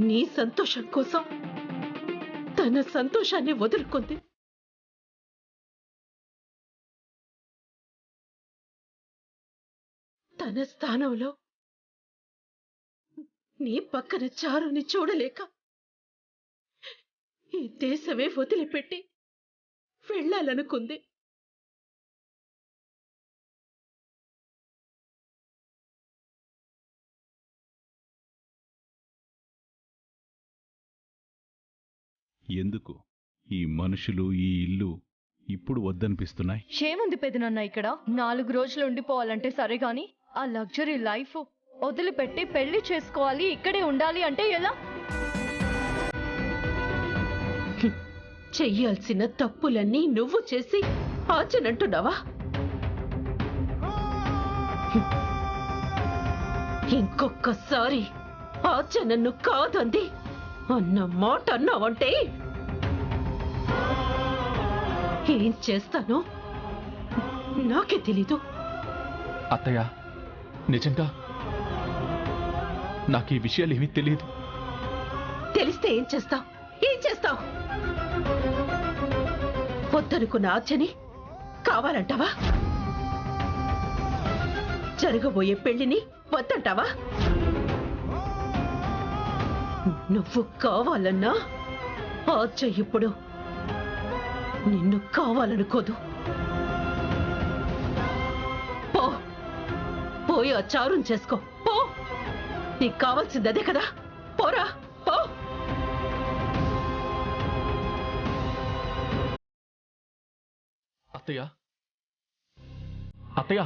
నీ సంతోషం కోసం తన సంతోషాన్ని వదులుకుంది. తన స్థానంలో నీ పక్కన చారుని చూడలేక ఈ దేశమే వదిలిపెట్టి వెళ్ళాలనుకుంది. ఎందుకు ఈ మనుషులు, ఈ ఇల్లు ఇప్పుడు వద్దనిపిస్తున్నాయి? ఏముంది పెదనాన్న, ఇక్కడ 4 రోజులు ఉండిపోవాలంటే సరే గాని ఆ లగ్జరీ లైఫ్ వదిలిపెట్టి పెళ్లి చేసుకోవాలి, ఇక్కడే ఉండాలి అంటే ఎలా? చెయ్యాల్సిన తప్పులన్నీ నువ్వు చేసి ఆచనంటున్నావా? ఇంకొక్కసారి ఆచ నన్ను కాదంది అన్న మాట అన్నావంటే ఏం చేస్తానో నాకే తెలీదు. అత్తయ్య, నిజంగా నాకు ఈ విషయాలు ఏమీ తెలియదు. తెలిస్తే ఏం చేస్తావు? ఏం చేస్తావు? వద్దనుకున్న ఆచని కావాలంటావా? జరగబోయే పెళ్లిని వద్దంటావా? నువ్వు కావాలన్నా ఆచ ఇప్పుడు నిన్ను కావాలనుకోదు. పో, పోయి ఆ చారుని చేసుకో. పో, నీకు కావాల్సింది అదే కదా. పోరా, పో. అత్తయ్య, అత్తయ్య,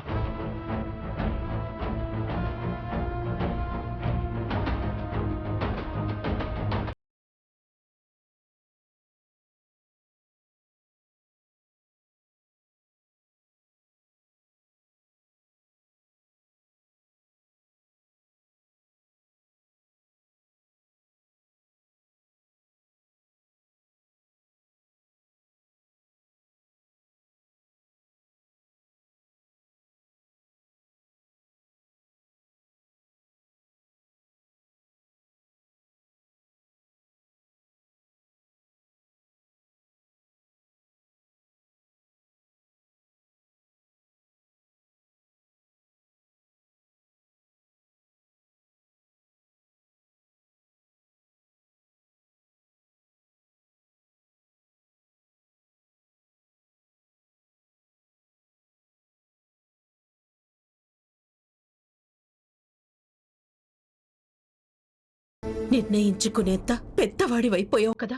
నిర్ణయించుకునేంత పెద్దవాడివైపోయావు కదా.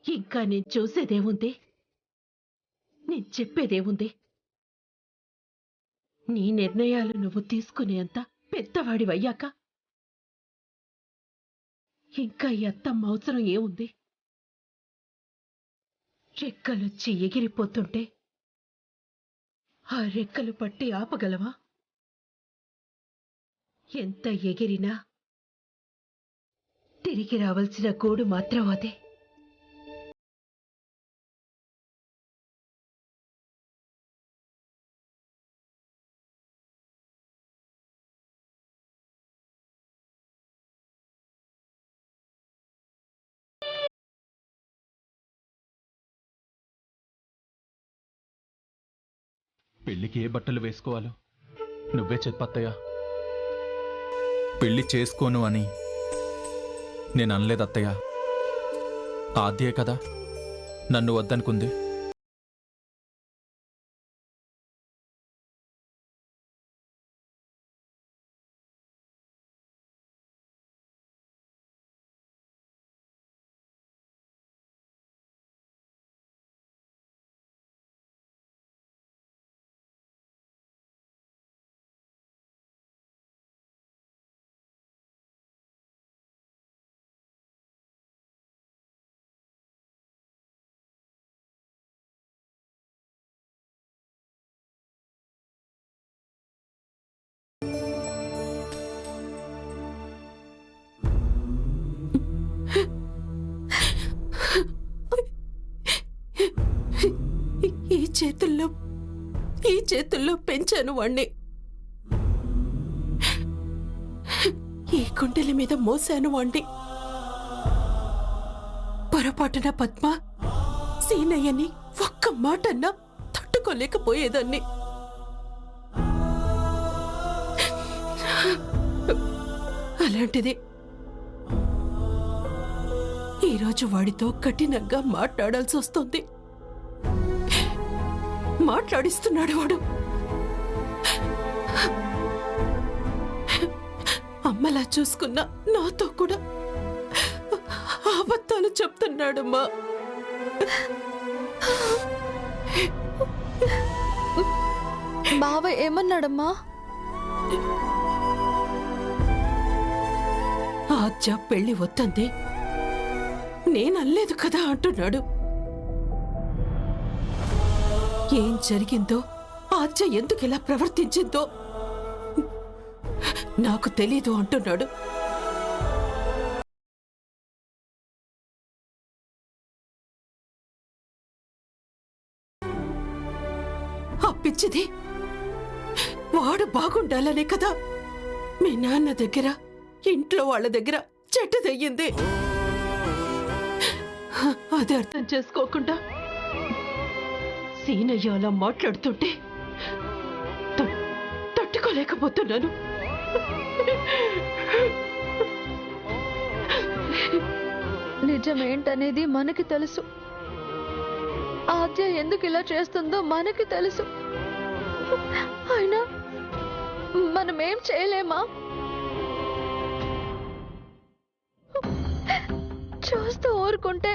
ఇంకా నేను చూసేదేముంది? నేను చెప్పేదేముంది? నీ నిర్ణయాలు నువ్వు తీసుకునేంత పెద్దవాడివయ్యాక ఇంకా ఈ అత్తమ్మ అవసరం ఏముంది? రెక్కలొచ్చి ఎగిరిపోతుంటే ఆ రెక్కలు పట్టి ఆపగలవా? ఎంత ఎగిరినా తిరిగి రావాల్సిన గూడు మాత్రం అదే. పెళ్లికి ఏ బట్టలు వేసుకోవాలో నువ్వే చెప్పత్తయ్య. పెళ్లి చేసుకోను అని నేను అనలేదు అత్తయ్య. ఆద్యే కదా నన్ను వద్దనుకుంది. ఈ చేతుల్లో పెంచాను వాణ్ణి. ఈ గుండెల మీద మోసాను వాణ్ణి. పొరపాటున పద్మ సీనయ్యని ఒక్క మాటన్నా తట్టుకోలేకపోయేదాన్ని. అలాంటిది ఈరోజు వాడితో కఠినంగా మాట్లాడాల్సి వస్తుంది. మాట్లాడిస్తున్నాడు వాడు. అమ్మలా చూసుకున్న నాతో కూడా అబద్ధాలు చెప్తున్నాడమ్మా. బావ ఏమన్నాడమ్మా? ఆద్య పెళ్లి వద్దంది నేనల్లేదు కదా అంటున్నాడు. ఏం జరిగిందో, ఆద్య ఎందుకు ఇలా ప్రవర్తించిందో నాకు తెలీదు అంటున్నాడు. అప్పిచ్చిది వాడు బాగుండాలనే కదా మీ నాన్న దగ్గర, ఇంట్లో వాళ్ళ దగ్గర చెడ్డదయ్యింది. అది అర్థం చేసుకోకుండా సీనయ్య అలా మాట్లాడుతుంటే తట్టుకోలేకపోతున్నాను. నిజమేంటనేది మనకి తెలుసు. ఆద్య ఎందుకు ఇలా చేస్తుందో మనకి తెలుసు. అయినా మనమేం చేయలేమా? చూస్తూ ఊరుకుంటే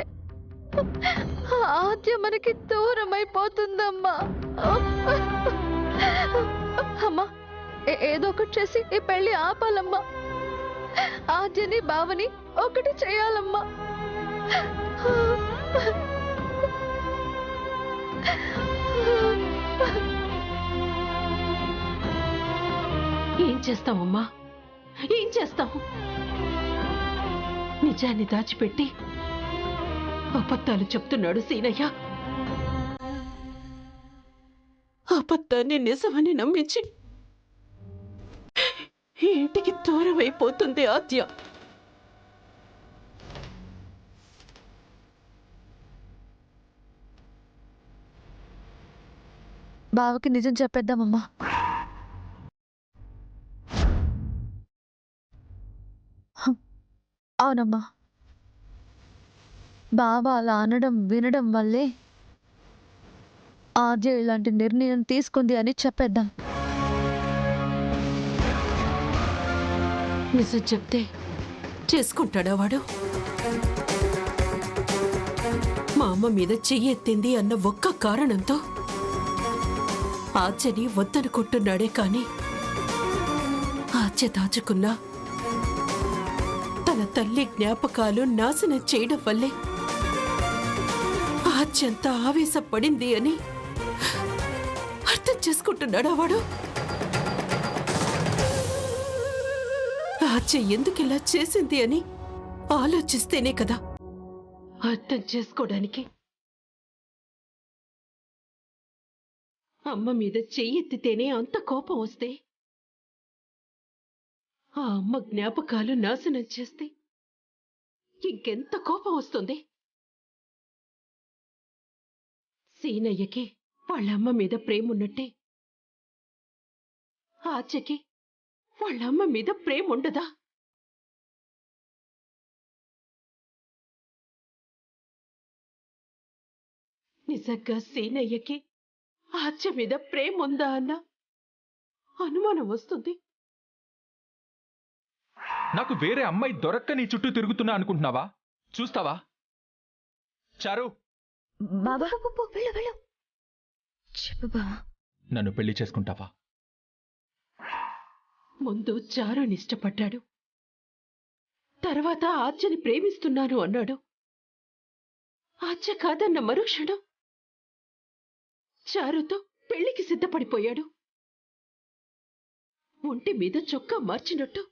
ఆద్య మనకి దూరం అయిపోతుందమ్మా. అమ్మా, ఏదో ఒకటి చేసి ఈ పెళ్లి ఆపాలమ్మా. ఆద్యని బావని ఒకటి చేయాలమ్మా. ఏం చేస్తామమ్మా, ఏం చేస్తాము? నిజాన్ని దాచిపెట్టి అబద్ధాలు చెప్తున్నాడు సీనయ్య. అబద్ధాన్ని నిజమని నమ్మించి ఇంటికి దూరం అయిపోతుంది ఆద్య. బావకి నిజం చెప్పేద్దామమ్మా. అవునమ్మా, బావ అలా అనడం వినడం వల్లే ఆద్య ఇలాంటి నిర్ణయం తీసుకుంది అని చెప్పేద్దాం. నిజం చెప్తే చేసుకుంటాడా వాడు? మా అమ్మ మీద చెయ్యెత్తింది అన్న ఒక్క కారణంతో ఆద్యని వద్దనుకుంటున్నాడే కాని ఆద్య దాచుకున్నా తన తల్లి జ్ఞాపకాలు నాశనం చేయడం వల్లే ఆద్యంత ఆవేశపడింది అని అర్థం చేసుకుంటున్నాడా వాడు? ఆద్య ఎందుకిలా చేసింది అని ఆలోచిస్తేనే కదా అర్థం చేసుకోవడానికి. అమ్మ మీద చెయ్యెత్తితేనే అంత కోపం వస్తే ఆ అమ్మ జ్ఞాపకాలు నాశనం చేస్తే ఇంకెంత కోపం వస్తుంది? సీనయ్యకి వాళ్ళ అమ్మ మీద ప్రేమ ఉన్నట్టే ఆద్యకి వాళ్ళ అమ్మ మీద ప్రేమ ఉండదా? నిజంగా సీనయ్యకి ఆద్య మీద ప్రేమ ఉందా అన్న అనుమానం వస్తుంది. నాకు వేరే అమ్మాయి దొరక్క నీ చుట్టూ తిరుగుతున్నా అనుకుంటున్నావా? చూస్తావా? చారు, బాబా వెళ్ళు. చెప్పు బావా. నన్ను పెళ్లి చేసుకుంటావా? ముందు చారుని ఇష్టపడ్డాడు, తర్వాత ఆద్యని ప్రేమిస్తున్నాను అన్నాడు. ఆద్య కాదన్న మరుక్షణం చారుతో పెళ్లికి సిద్ధపడిపోయాడు. ఒంటి మీద చొక్కా మార్చినట్టు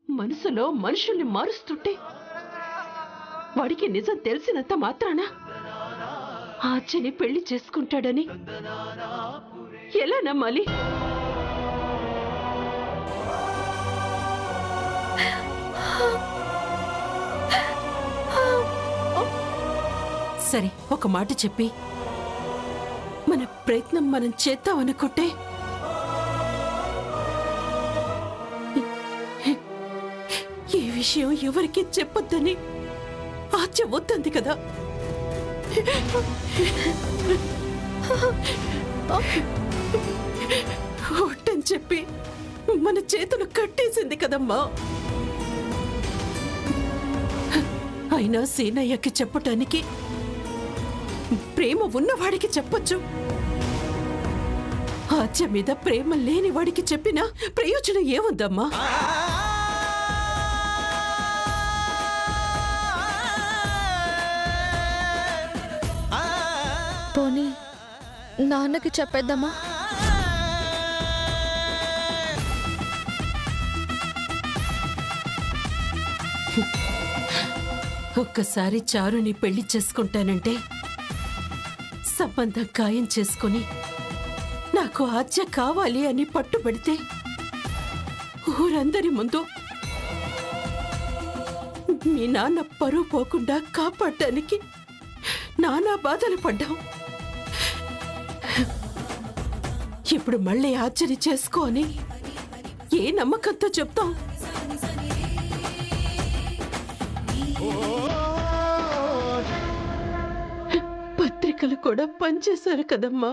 మనసులో మనుషుల్ని మారుస్తుంటే వాడికి నిజం తెలిసినంత మాత్రాన ఆద్యని పెళ్లి చేసుకుంటాడని ఎలా నమ్మాలి? సరే ఒక మాట చెప్పి మన ప్రయత్నం మనం చేద్దామనుకుంటే ఈ విషయం ఎవరికి చెప్పొద్దని ఆచ వద్దంది కదా. ఒట్టని చెప్పి మన చేతులు కట్టేసింది కదమ్మా. అయినా సీనయ్యకి చెప్పటానికి ప్రేమ ఉన్నవాడికి చెప్పొచ్చు. ఆచ మీద ప్రేమ లేని వాడికి చెప్పినా ప్రయోజనం ఏముందమ్మా? పోనీ నాన్నకి చెప్పేద్దామా? ఒక్కసారి చారుని పెళ్లి చేసుకుంటానంటే సంబంధం ఖాయం చేసుకుని నాకు ఆజ్ఞ కావాలి అని పట్టుబడితే ఊరందరి ముందు మీ నాన్న పరువు పోకుండా కాపాడటానికి నానా బాధలు పడ్డాం. ఇప్పుడు మళ్ళీ ఆశ్చర్య చేసుకోని ఏ నమ్మకంతో చెప్తాం? పత్రికలు కూడా పనిచేశారు కదమ్మా.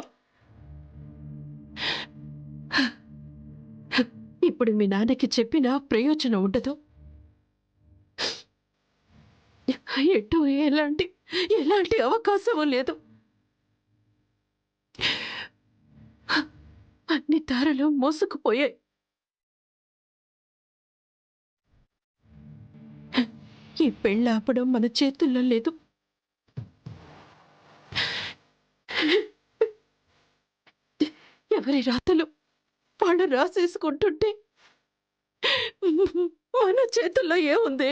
ఇప్పుడు మీ నాన్నకి చెప్పినా ప్రయోజనం ఉండదు. ఎటు ఎలాంటి అవకాశం లేదు. అన్ని దారులు మోసుకుపోయాయి. ఈ పెళ్ళి ఆపడం మన చేతుల్లో లేదు. ఎవరి రాతలు వాళ్ళు రాసేసుకుంటుంటే మన చేతుల్లో ఏముంది?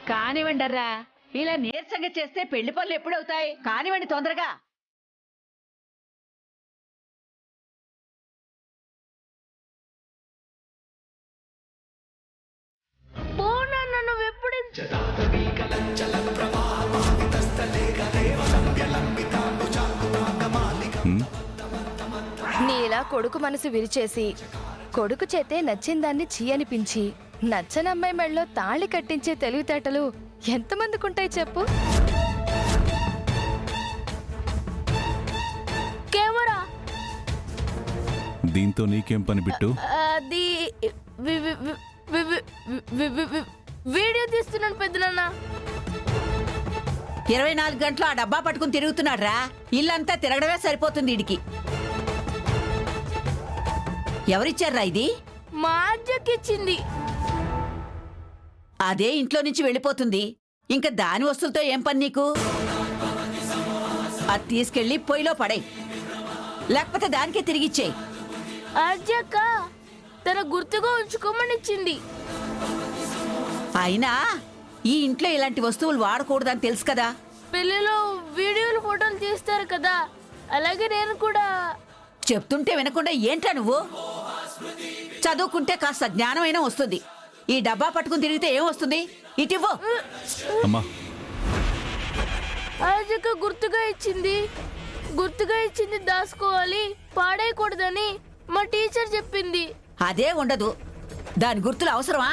కానివ్వండర్రా, ఇలా నీరసంగా చేస్తే పెళ్లి పనులు ఎప్పుడవుతాయి? కానివ్వండి తొందరగా. నీలా కొడుకు మనసు విరిచేసి కొడుకు చేతే నచ్చిందాన్ని చీ అనిపించి నచ్చనమ్మాయి మెళ్ళలో తాళి కట్టించే తెలివితేటలు ఎంతమందికుంటాయి చెప్పు? కెమెరా దీంతో నీకేం పని బిట్టు? అది వీడియో తీస్తున్నాను పెద్దనాన్న. 24 గంటలు ఆ డబ్బా పట్టుకుని తిరుగుతున్నాడు రా. ఇల్లంతా తిరగడమే సరిపోతుంది వీడికి. ఎవరిచ్చారా ఇది? మా అజ్జకిచ్చింది. అదే ఇంట్లో నుంచి వెళ్ళిపోతుంది. ఇంకా దాని వస్తువులతో ఏం పని నీకు? అది తీసుకెళ్లి పొయ్యిలో పడేయ్, లేకపోతే దానికే తిరిగిచ్చేయి. అజ్జక్క తన గుర్తుగా ఉంచుకోమనిచ్చింది. అయినా ఈ ఇంట్లో ఇలాంటి వస్తువులు వాడకూడదని తెలుసు కదా. పెళ్లిలో వీడియోలు ఫోటోలు తీస్తారు కదా, అలాగే నేను కూడా. చెప్తుంటే వినకుండా ఏంట్రా నువ్వు? చదువుకుంటే కాస్త జ్ఞానమైనా వస్తుంది. ఈ డబ్బా పట్టుకుని తిరిగితే ఏం వస్తుంది? ఇటివ్వు. అమ్మా, అజ్జక్క గుర్తుగా ఇచ్చింది దాచుకోవాలి, పాడేయకూడదని మా టీచర్ చెప్పింది. అదే ఉండదు. దాని గుర్తులు అవసరమా?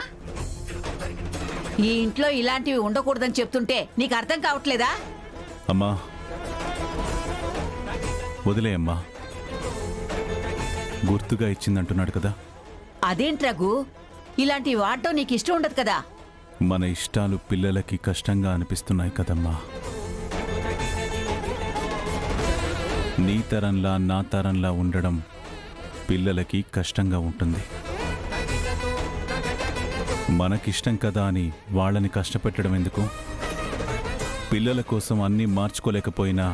ఈ ఇంట్లో ఇలాంటివి ఉండకూడదని చెప్తుంటే నీకు అర్థం కావట్లేదా? అమ్మా వదిలేయమ్మా, గుర్తుగా ఇచ్చిందంటున్నాడు కదా. అదేంటి రఘు, ఇలాంటివి వాడటం నీకు ఇష్టం ఉండదు కదా. మన ఇష్టాలు పిల్లలకి కష్టంగా అనిపిస్తున్నాయి కదమ్మా. నీ తరంలా నా తరంలా ఉండడం పిల్లలకి కష్టంగా ఉంటుంది. మనకిష్టం కదా అని వాళ్ళని కష్టపెట్టడం ఎందుకు? పిల్లల కోసం అన్నీ మార్చుకోలేకపోయినా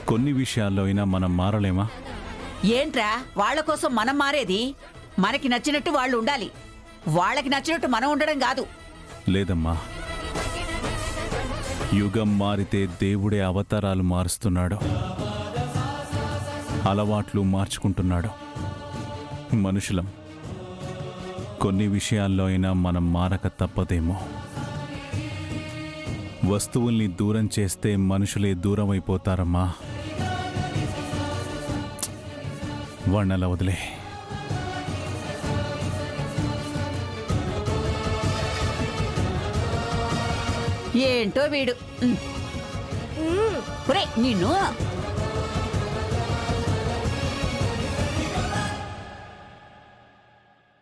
కొన్ని విషయాల్లో అయినా మనం మారలేమా? ఏంట్రా వాళ్ళ కోసం మనం మారేది? మనకి నచ్చినట్టు వాళ్ళు ఉండాలి, వాళ్ళకి నచ్చినట్టు మనం ఉండడం కాదు. లేదమ్మా, యుగం మారితే దేవుడే అవతారాలు మారుస్తున్నాడు, అలవాట్లు మార్చుకుంటున్నాడు. మనుషులం, కొన్ని విషయాల్లో అయినా మనం మారక తప్పదేమో. వస్తువుల్ని దూరం చేస్తే మనుషులే దూరం అయిపోతారమ్మా. వాడిని అలా వదిలే. ఏంటో వీడు. ఒరేయ్, నిన్ను